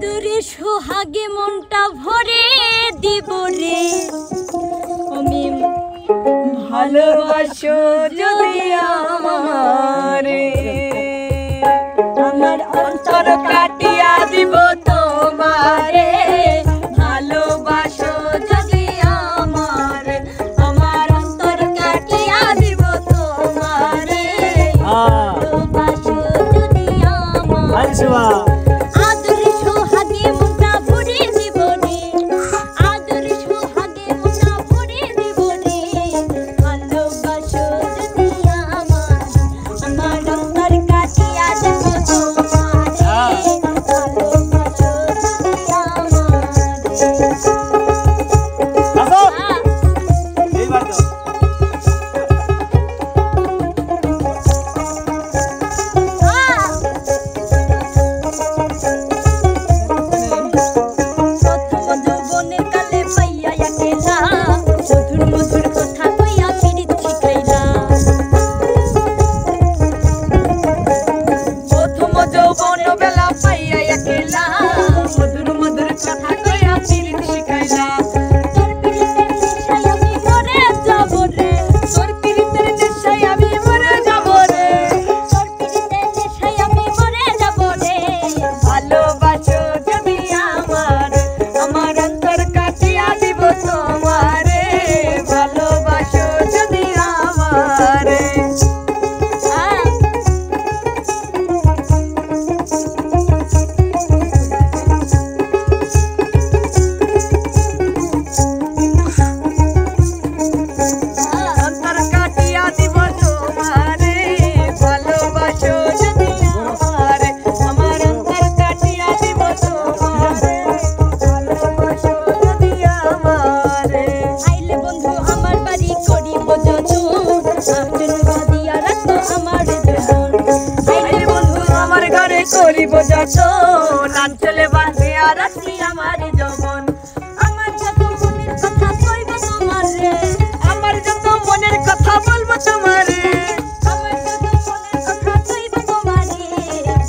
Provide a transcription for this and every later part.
আদরে সোহাগে মনটা ভরে দিব রে আমি ভালোবাসো যদি আমারে আমার অন্তর কাটিয়া দিব তোমারে ভালোবাসো যদি আমারে আমার অন্তর কাটিয়া দিব তোমারে ভালোবাসো যদি আমার আদরে সোহাগে মনটা ভরে দিব রে আদরে সোহাগে মনটা ভরে দিব রে ভালোবাসো যদি আমার অন্তর কাটিয়া দিব তোমারে ভালোবাসো যদি করিব যতন আঞ্চলে বাঁধে আরাতি আমার যৌবন আমার যত মনের কথা কইব তোমারে আমার যত মনের কথা বলবো তোমারে আমার যত মনের কথা কইব তোমারে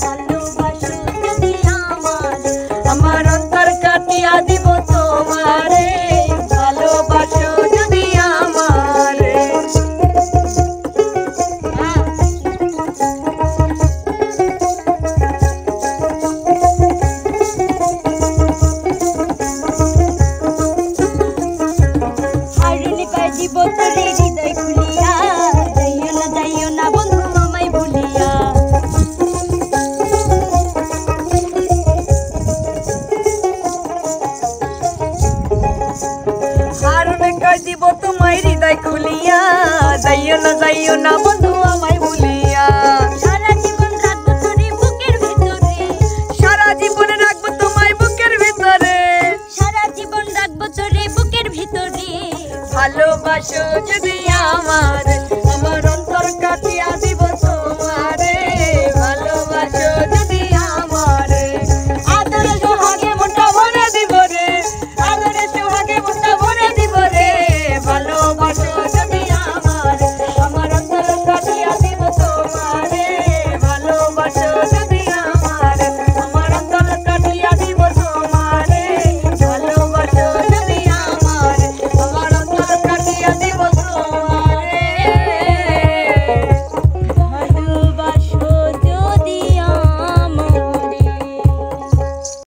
ভালোবাসো যদি আমার অন্তর কাটিয়া দিব তোমারে ভালোবাসো যদি আমারে দিব তোরে হৃদয় খুলিয়া যাইও না বন্ধু আমায় ভুলিয়া হারুনে কই দিব তোমায় হৃদয় খুলিয়া যাইও না